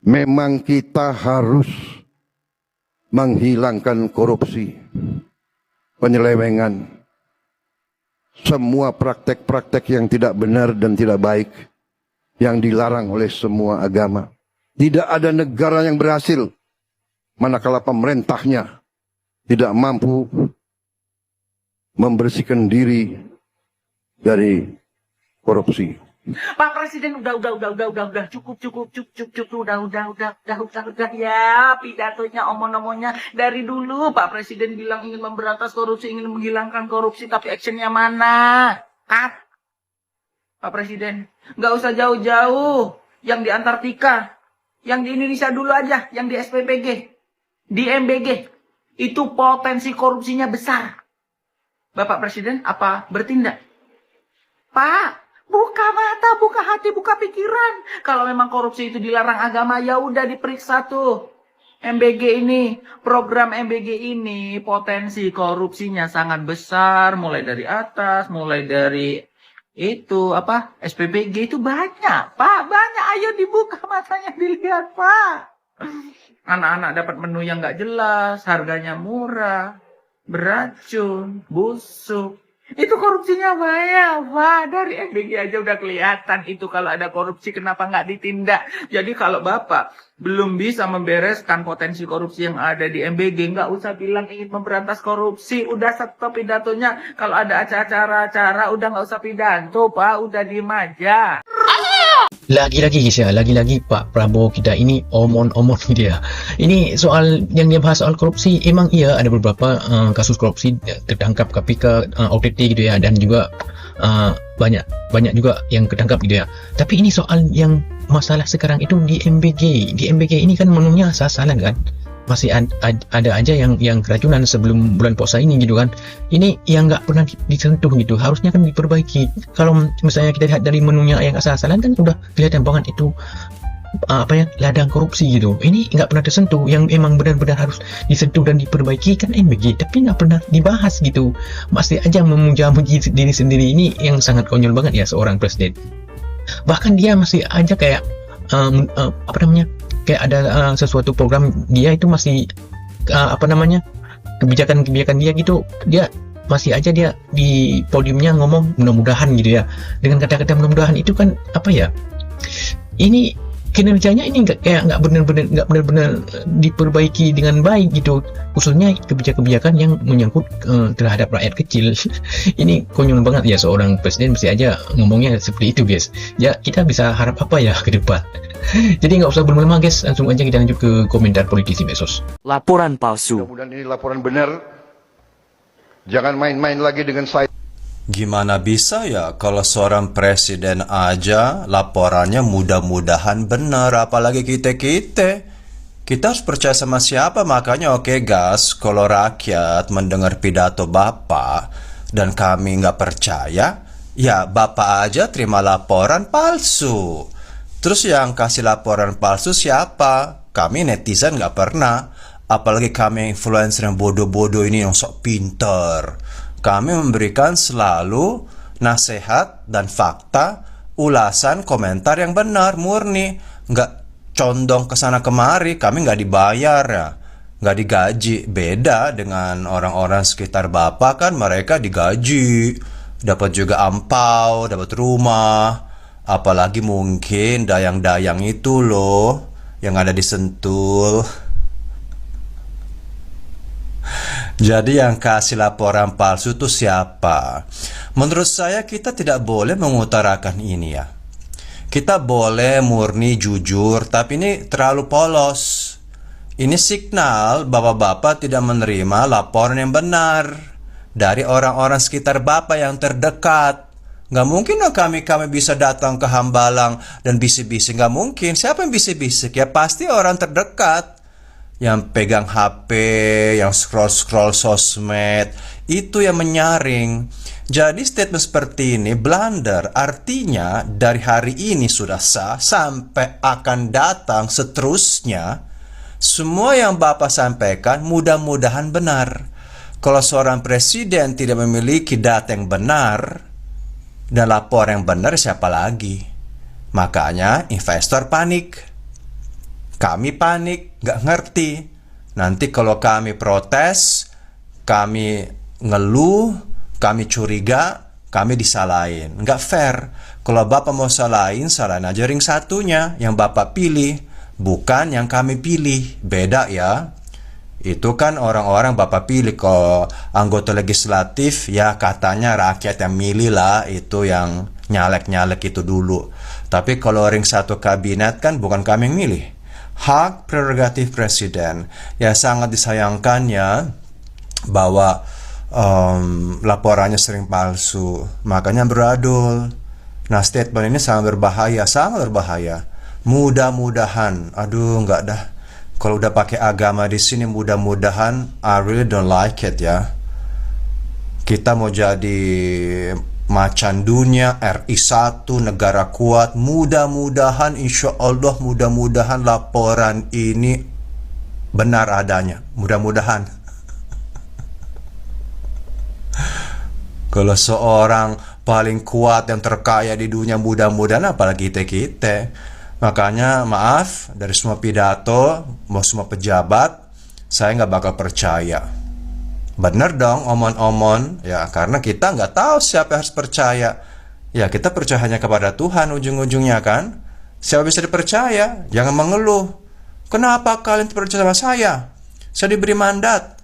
Memang kita harus menghilangkan korupsi, penyelewengan, semua praktek-praktek yang tidak benar dan tidak baik, yang dilarang oleh semua agama. Tidak ada negara yang berhasil manakala pemerintahnya tidak mampu membersihkan diri dari korupsi. Pak Presiden, udah, cukup, udah, ya, pidatonya, omong-omongnya dari dulu Pak Presiden bilang ingin memberantas korupsi, ingin menghilangkan korupsi, tapi actionnya mana? Pak Presiden, nggak usah jauh-jauh, yang di Antartika, yang di Indonesia dulu aja, yang di SPPG, di MBG, itu potensi korupsinya besar. Bapak Presiden apa bertindak? Pak, buka mata, buka hati, buka pikiran. Kalau memang korupsi itu dilarang agama, ya udah diperiksa tuh. MBG ini, program MBG ini potensi korupsinya sangat besar, mulai dari atas, mulai dari itu SPBG itu banyak, Pak, banyak. Ayo dibuka matanya, dilihat, Pak. Anak-anak dapat menu yang nggak jelas, harganya murah, beracun, busuk. Itu korupsinya banyak, Pak. Dari MBG aja udah kelihatan itu kalau ada korupsi, kenapa nggak ditindak. Jadi kalau Bapak belum bisa membereskan potensi korupsi yang ada di MBG, nggak usah bilang ingin memberantas korupsi. Udah stop pidatonya. Kalau ada acara-acara, udah nggak usah pidato, Pak. Udah diem aja. Lagi-lagi Pak Prabowo kita ini omon-omon dia. Ini soal yang dia bahas soal korupsi, emang iya ada beberapa kasus korupsi tertangkap KPK, OTT gitu ya, dan juga banyak juga yang ketangkap gitu ya. Tapi ini soal yang masalah sekarang itu di MBG. Di MBG ini kan menunya asal-asalan kan. Masih ada aja yang keracunan sebelum bulan puasa ini gitu kan. Ini yang nggak pernah disentuh gitu, harusnya kan diperbaiki. Kalau misalnya kita lihat dari menunya yang asal-asalan kan udah kelihatan banget itu ladang korupsi gitu. Ini nggak pernah tersentuh, yang emang benar-benar harus disentuh dan diperbaiki kan MBG, tapi nggak pernah dibahas gitu. Masih aja memuja-muji diri sendiri. Ini yang sangat konyol banget ya seorang presiden. Bahkan dia masih aja kayak kayak ada sesuatu program dia itu masih kebijakan dia gitu, dia masih aja dia di podiumnya ngomong mudah-mudahan gitu ya. Dengan kata-kata mudah-mudahan itu kan ini kinerjanya ini nggak benar-benar diperbaiki dengan baik gitu, khususnya kebijakan-kebijakan yang menyangkut terhadap rakyat kecil. Ini konyol banget ya seorang presiden masih aja ngomongnya seperti itu, guys. Ya kita bisa harap apa ya ke depan. Jadi nggak usah berlama-lama, guys, langsung aja kita lanjut ke komentar politisi medsos. Laporan palsu. Mudah-mudahan ini laporan benar. Jangan main-main lagi dengan saya. Gimana bisa ya kalau seorang presiden aja laporannya mudah-mudahan benar, apalagi kita harus percaya sama siapa? Makanya oke, gas, kalau rakyat mendengar pidato Bapak dan kami nggak percaya, ya Bapak aja terima laporan palsu. Terus yang kasih laporan palsu siapa? Kami netizen nggak pernah, apalagi kami influencer yang bodoh-bodoh ini yang sok pinter. Kami memberikan selalu nasihat dan fakta, ulasan, komentar yang benar, murni. Nggak condong ke sana kemari. Kami nggak dibayar ya, nggak digaji. Beda dengan orang-orang sekitar Bapak, kan mereka digaji, dapat juga ampau, dapat rumah. Apalagi mungkin dayang-dayang itu loh yang ada di Sentul. Jadi yang kasih laporan palsu itu siapa? Menurut saya kita tidak boleh mengutarakan ini ya. Kita boleh murni jujur, tapi ini terlalu polos. Ini signal bahwa Bapak tidak menerima laporan yang benar dari orang-orang sekitar Bapak yang terdekat. Nggak mungkin loh kami bisa datang ke Hambalang dan bisik-bisik. Nggak mungkin. Siapa yang bisik-bisik? Ya pasti orang terdekat. Yang pegang HP, yang scroll-scroll sosmed, itu yang menyaring. Jadi statement seperti ini blunder, artinya dari hari ini sudah sah sampai akan datang seterusnya. Semua yang Bapak sampaikan mudah-mudahan benar. Kalau seorang presiden tidak memiliki data yang benar dan laporan yang benar, siapa lagi? Makanya investor panik. kami panik, nggak ngerti. Nanti kalau kami protes, kami ngeluh, kami curiga, kami disalahin. Nggak fair. Kalau Bapak mau salahin aja ring satunya yang Bapak pilih, bukan yang kami pilih. Beda ya. Itu kan orang-orang Bapak pilih. Kalau anggota legislatif, ya katanya rakyat yang milih lah, itu yang nyalek-nyalek itu dulu. Tapi kalau ring satu kabinet kan bukan kami yang milih. Hak prerogatif presiden. Ya sangat disayangkannya bahwa laporannya sering palsu. Makanya beradul. Nah, statement ini sangat berbahaya, sangat berbahaya. Mudah-mudahan, aduh nggak dah. Kalau udah pakai agama di sini, mudah-mudahan, I really don't like it ya. Kita mau jadi macan dunia, RI 1, negara kuat. Mudah-mudahan, insya Allah, mudah-mudahan laporan ini benar adanya. Mudah-mudahan. Kalau seorang paling kuat yang terkaya di dunia, mudah-mudahan, apalagi kita. Makanya maaf, dari semua pidato, mau semua pejabat, saya nggak bakal percaya. Bener dong omon-omon, ya karena kita nggak tahu siapa yang harus percaya. Ya kita percaya hanya kepada Tuhan ujung-ujungnya kan. Siapa bisa dipercaya? Jangan mengeluh. Kenapa kalian percaya sama saya? Saya diberi mandat.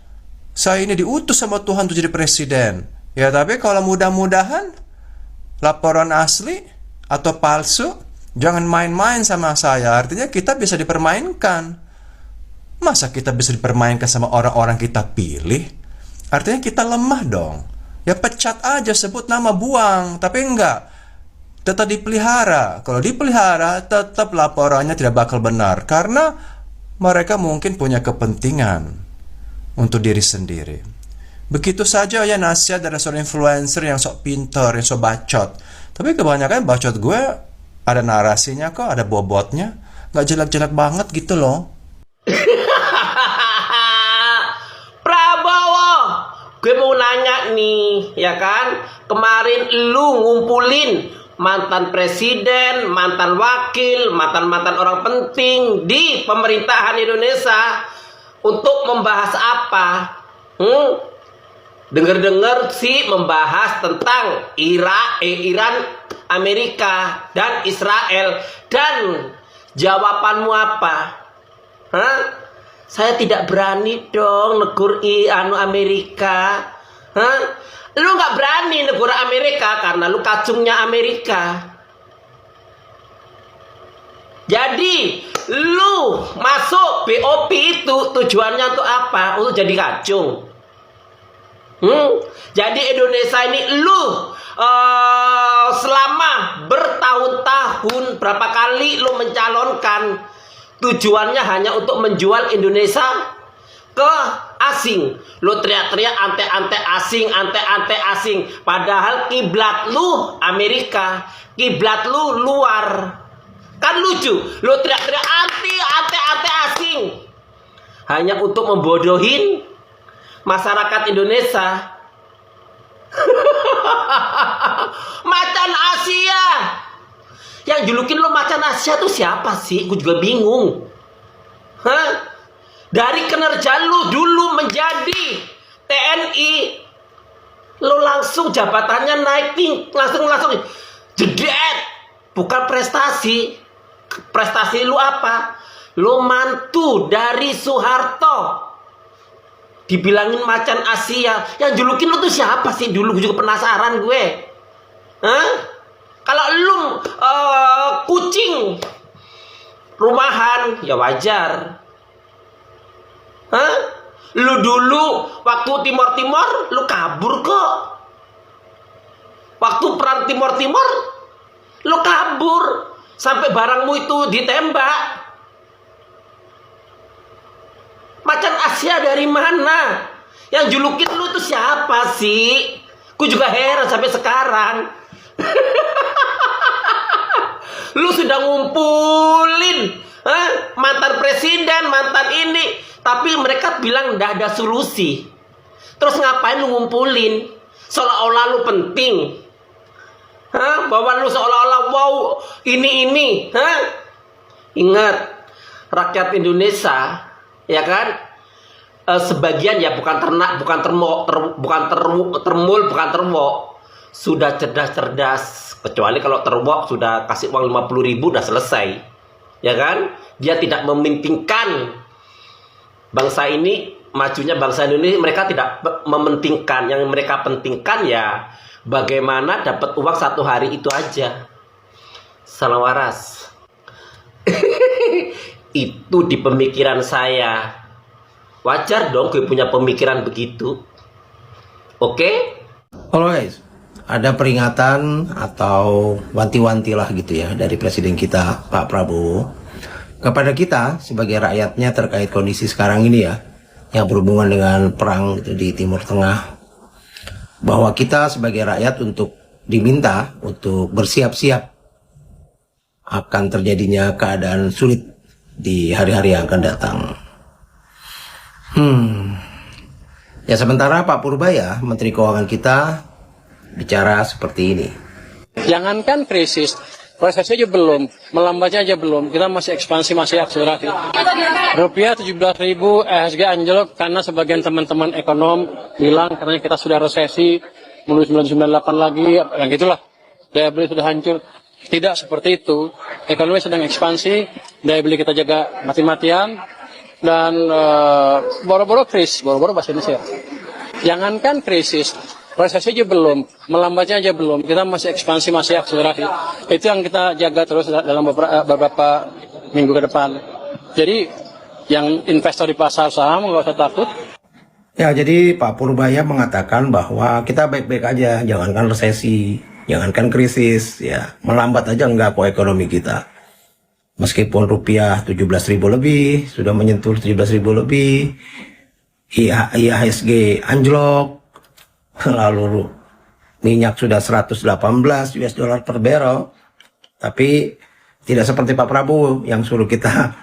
Saya ini diutus sama Tuhan untuk jadi presiden. Ya tapi kalau mudah-mudahan laporan asli atau palsu, jangan main-main sama saya. Artinya kita bisa dipermainkan. Masa kita bisa dipermainkan sama orang-orang kita pilih? Artinya kita lemah dong. Ya pecat aja, sebut nama, buang. Tapi enggak. Tetap dipelihara. Kalau dipelihara, tetap laporannya tidak bakal benar. Karena mereka mungkin punya kepentingan untuk diri sendiri. Begitu saja ya nasihat dari seorang influencer yang sok pintar, yang sok bacot. Tapi kebanyakan bacot gue ada narasinya kok, ada bobotnya. Nggak jelek-jelek banget gitu loh. Prabowo, gue mau nanya nih, ya kan? Kemarin lu ngumpulin mantan presiden, mantan wakil, mantan-mantan orang penting di pemerintahan Indonesia untuk membahas apa? Dengar-dengar sih membahas tentang Iran, Amerika, dan Israel. Dan jawabanmu apa? Hah? Saya tidak berani dong negur Amerika. Hah? Lu nggak berani negur Amerika karena lu kacungnya Amerika. Jadi lu masuk BOP itu tujuannya untuk apa? Untuk jadi kacung. Jadi Indonesia ini lu selama bertahun-tahun berapa kali lu mencalonkan, tujuannya hanya untuk menjual Indonesia ke asing. Lu teriak-teriak ante-ante asing, ante-ante asing. Padahal kiblat lu Amerika, kiblat lu luar. Kan lucu, lu teriak-teriak ante-ante asing hanya untuk membodohin masyarakat Indonesia. Macan Asia. Yang julukin lo macan Asia tuh siapa sih? Gue juga bingung. Hah? Dari kinerja lu dulu menjadi TNI, lo langsung jabatannya naik langsung jedet. Bukan prestasi. Prestasi lu apa? Lo mantu dari Soeharto. Dibilangin macan Asia. Yang julukin lu tuh siapa sih dulu? Gue juga penasaran gue. Hah? Kalau lu kucing rumahan, ya wajar. Hah? Lu dulu waktu Timor-Timor, lu kabur kok. Waktu perang Timor-Timor, lu kabur. Sampai barangmu itu ditembak. Macan Asia dari mana? Yang julukin lu tuh siapa sih? Gue juga heran sampai sekarang. Lu sudah ngumpulin mantan presiden, mantan ini, tapi mereka bilang nggak ada solusi. Terus ngapain lu ngumpulin? Seolah-olah lu penting. Bahwa lu seolah-olah wow ini. Ingat, rakyat Indonesia, ya kan, sebagian ya bukan ternak, bukan termul, bukan termok, sudah cerdas-cerdas. Kecuali kalau termok sudah kasih uang 50.000 udah selesai, ya kan? Dia tidak mementingkan bangsa ini, majunya bangsa Indonesia. Mereka tidak mementingkan, yang mereka pentingkan ya bagaimana dapat uang satu hari itu aja. Salam waras. Itu di pemikiran saya. Wajar dong gue punya pemikiran begitu. Oke? Alright, ada peringatan atau wanti-wanti lah gitu ya dari Presiden kita Pak Prabowo kepada kita sebagai rakyatnya terkait kondisi sekarang ini ya, yang berhubungan dengan perang gitu di Timur Tengah, bahwa kita sebagai rakyat untuk diminta untuk bersiap-siap akan terjadinya keadaan sulit di hari-hari yang akan datang. Ya sementara Pak Purbaya, Menteri Keuangan kita, bicara seperti ini. Jangankan krisis, resesi aja belum, melambatnya aja belum. Kita masih ekspansi, masih akselerasi. Rupiah 17.000, ESG anjlok karena sebagian teman-teman ekonom bilang karena kita sudah resesi, menuju 998 lagi, yang gitulah. Daya beli sudah hancur. Tidak seperti itu. Ekonomi sedang ekspansi, daya beli kita jaga mati-matian, dan boro-boro krisis, boro-boro bahasa Indonesia. Jangankan krisis, resesi aja belum, melambatnya aja belum. Kita masih ekspansi, masih akselerasi. Itu yang kita jaga terus dalam beberapa minggu ke depan. Jadi yang investor di pasar saham nggak usah takut. Ya, jadi Pak Purbaya mengatakan bahwa kita baik-baik aja, jangankan resesi, jangankan krisis, ya melambat aja enggak kok ekonomi kita. Meskipun rupiah 17.000 lebih, sudah menyentuh 17.000 lebih, IHSG anjlok, lalu minyak sudah 118 US dollar per barrel, tapi tidak seperti Pak Prabowo yang suruh kita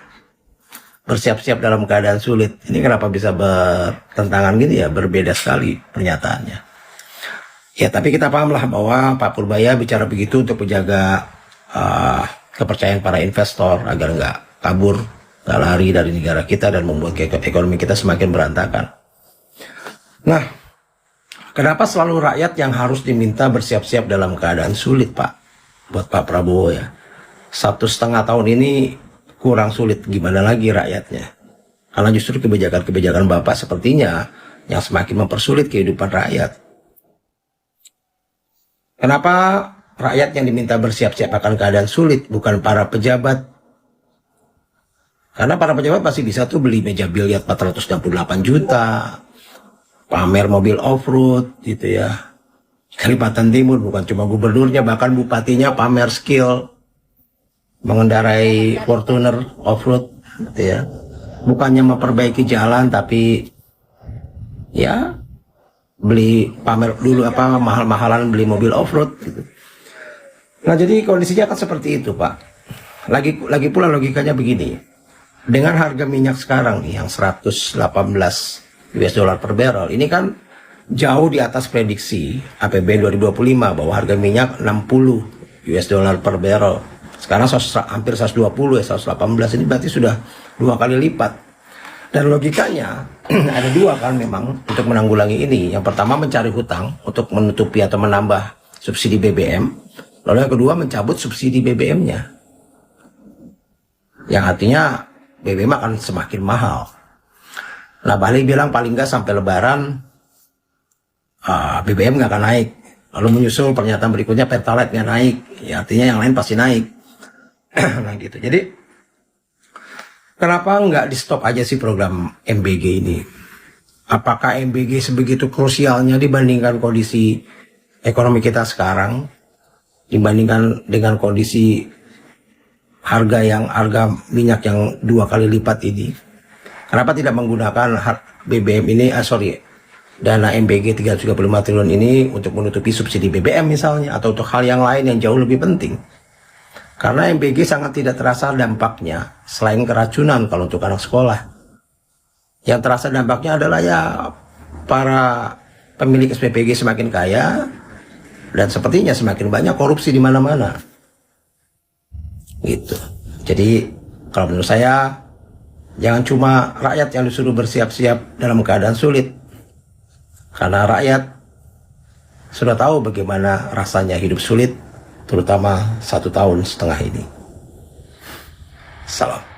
bersiap-siap dalam keadaan sulit. Ini kenapa bisa bertentangan gini ya, berbeda sekali pernyataannya. Ya tapi kita pahamlah bahwa Pak Purbaya bicara begitu untuk menjaga kepercayaan para investor agar nggak kabur, nggak lari dari negara kita dan membuat ekonomi kita semakin berantakan. Nah, kenapa selalu rakyat yang harus diminta bersiap-siap dalam keadaan sulit, Pak? Buat Pak Prabowo ya. 1,5 tahun ini kurang sulit, gimana lagi rakyatnya? Karena justru kebijakan-kebijakan Bapak sepertinya yang semakin mempersulit kehidupan rakyat. Kenapa rakyat yang diminta bersiap-siap akan keadaan sulit, bukan para pejabat? Karena para pejabat pasti bisa tuh beli meja biliar 468 juta, pamer mobil off-road gitu ya. Kalimantan Timur bukan cuma gubernurnya, bahkan bupatinya pamer skill mengendarai Fortuner off-road gitu ya. Bukannya memperbaiki jalan tapi ya beli pamer dulu mahal-mahalan beli mobil off-road gitu. Nah jadi kondisinya akan seperti itu Pak. Lagi pula logikanya begini. Dengan harga minyak sekarang nih yang 118 US dollar per barrel, ini kan jauh di atas prediksi APBN 2025 bahwa harga minyak 60 US dollar per barrel. Sekarang hampir 120 ya, 118, ini berarti sudah 2 kali lipat. Dan logikanya ada dua kan memang untuk menanggulangi ini. Yang pertama mencari hutang untuk menutupi atau menambah subsidi BBM. Lalu yang kedua mencabut subsidi BBM-nya. Yang artinya BBM akan semakin mahal. Nah Bali bilang paling nggak sampai Lebaran BBM nggak akan naik. Lalu menyusul pernyataan berikutnya Pertalite nggak naik. Ya, artinya yang lain pasti naik. Nah gitu. Jadi kenapa nggak di stop aja sih program MBG ini? Apakah MBG sebegitu krusialnya dibandingkan kondisi ekonomi kita sekarang? Dibandingkan dengan kondisi harga minyak yang 2 kali lipat ini? Kenapa tidak menggunakan BBM ini, dana MBG 335 triliun ini untuk menutupi subsidi BBM misalnya, atau untuk hal yang lain yang jauh lebih penting? Karena MBG sangat tidak terasa dampaknya, selain keracunan kalau untuk anak sekolah. Yang terasa dampaknya adalah ya para pemilik SPPG semakin kaya, dan sepertinya semakin banyak korupsi di mana-mana. Gitu. Jadi kalau menurut saya Jangan cuma rakyat yang disuruh bersiap-siap dalam keadaan sulit. Karena rakyat sudah tahu bagaimana rasanya hidup sulit, terutama 1,5 tahun ini. Salam.